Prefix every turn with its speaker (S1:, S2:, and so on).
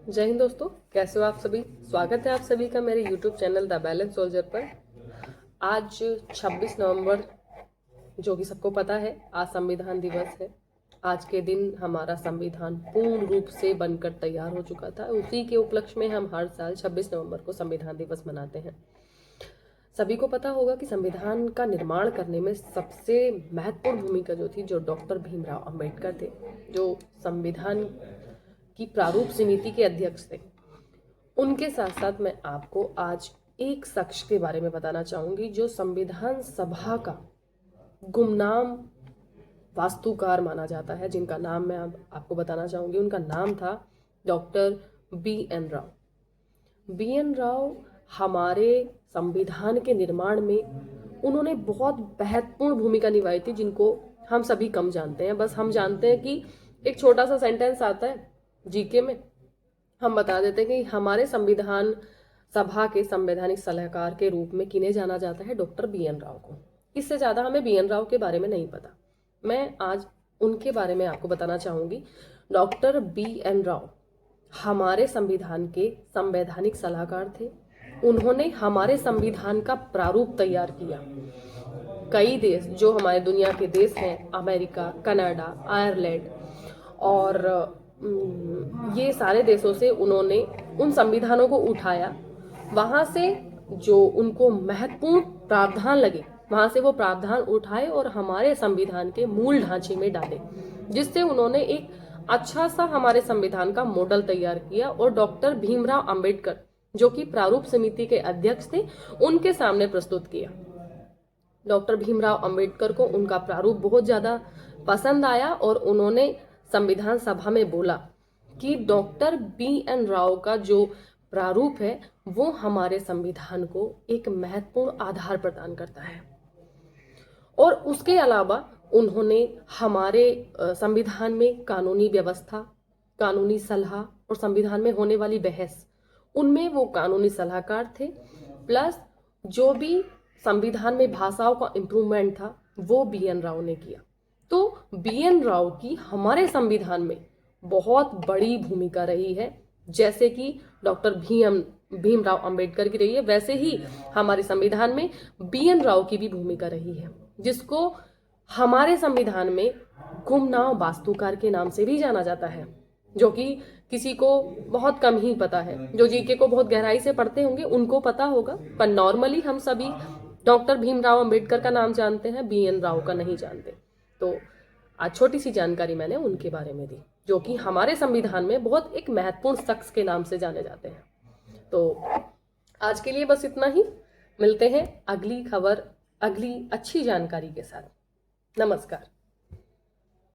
S1: जय हिंद दोस्तों, कैसे हो आप सभी। स्वागत है आप सभी का मेरे YouTube channel the balance soldier पर। आज 26 नवंबर, जो कि सबको पता है, आज संविधान दिवस है। आज के दिन हमारा संविधान पूर्ण रूप से बनकर तैयार हो चुका था। उसी के उपलक्ष्य में हम हर साल 26 नवंबर को संविधान दिवस मनाते हैं। सभी को पता होगा कि संविधान का निर्माण करने में सबसे महत्वपूर्ण भूमिका जो थी, जो डॉक्टर भीमराव अंबेडकर थे, जो संविधान की प्रारूप समिति के अध्यक्ष थे। उनके साथ साथ मैं आपको आज एक शख्स के बारे में बताना चाहूंगी, जो संविधान सभा का गुमनाम वास्तुकार माना जाता है, जिनका नाम मैं अब आपको बताना चाहूंगी। उनका नाम था doctor B.N. Rao. B.N. Rao हमारे संविधान के निर्माण में उन्होंने बहुत महत्वपूर्ण भूमिका निभाई थी, जिनको हम सभी कम जानते हैं। बस हम जानते हैं कि एक छोटा सा सेंटेंस आता है जीके में, हम बता देते हैं कि हमारे संविधान सभा के संवैधानिक सलाहकार के रूप में किन्हें जाना जाता है, डॉक्टर B.N. राव को। इससे ज़्यादा हमें B.N. राव के बारे में नहीं पता। मैं आज उनके बारे में आपको बताना चाहूँगी। Doctor B.N. राव हमारे संविधान के संवैधानिक सलाहकार थे। उन्होंने हमारे संविधान का प्रारूप तैयार किया। कई देश, जो हमारे दुनिया के देश हैं, अमेरिका, कनाडा, आयरलैंड और ये सारे देशों से उन्होंने उन संविधानों को उठाया। वहाँ से जो उनको महत्वपूर्ण प्रावधान लगे, वहाँ से वो प्रावधान उठाए और हमारे संविधान के मूल ढांचे में डाले, जिससे उन्होंने एक अच्छा सा हमारे संविधान का मॉडल तैयार किया। और डॉक्टर भीमराव अंबेडकर, जो कि प्रारूप समिति के अध्यक्ष थे, उनके सामने प्रस्तुत किया। डॉक्टर भीमराव अंबेडकर को उनका प्रारूप बहुत ज़्यादा पसंद आया और उन्होंने संविधान सभा में बोला कि डॉक्टर B.N. राव का जो प्रारूप है वो हमारे संविधान को एक महत्वपूर्ण आधार प्रदान करता है। और उसके अलावा उन्होंने हमारे संविधान में कानूनी व्यवस्था, कानूनी सलाह और संविधान में होने वाली बहस, उनमें वो कानूनी सलाहकार थे। प्लस जो भी संविधान में भाषाओं का इम्प्रूवमेंट था वो B.N. राव ने किया। तो B.N. राव की हमारे संविधान में बहुत बड़ी भूमिका रही है। जैसे कि डॉक्टर भीमराव अंबेडकर की रही है, वैसे ही हमारे संविधान में B.N. राव की भी भूमिका रही है, जिसको हमारे संविधान में गुमनाम वास्तुकार के नाम से भी जाना जाता है, जो कि किसी को बहुत कम ही पता है। जो जीके को बहुत गहराई से पढ़ते होंगे उनको पता होगा, पर नॉर्मली हम सभी डॉक्टर भीमराव अंबेडकर का नाम जानते हैं, B.N. राव का नहीं जानते। तो आज छोटी सी जानकारी मैंने उनके बारे में दी, जो कि हमारे संविधान में बहुत एक महत्वपूर्ण शख्स के नाम से जाने जाते हैं। तो आज के लिए बस इतना ही। मिलते हैं अगली खबर, अगली अच्छी जानकारी के साथ। नमस्कार।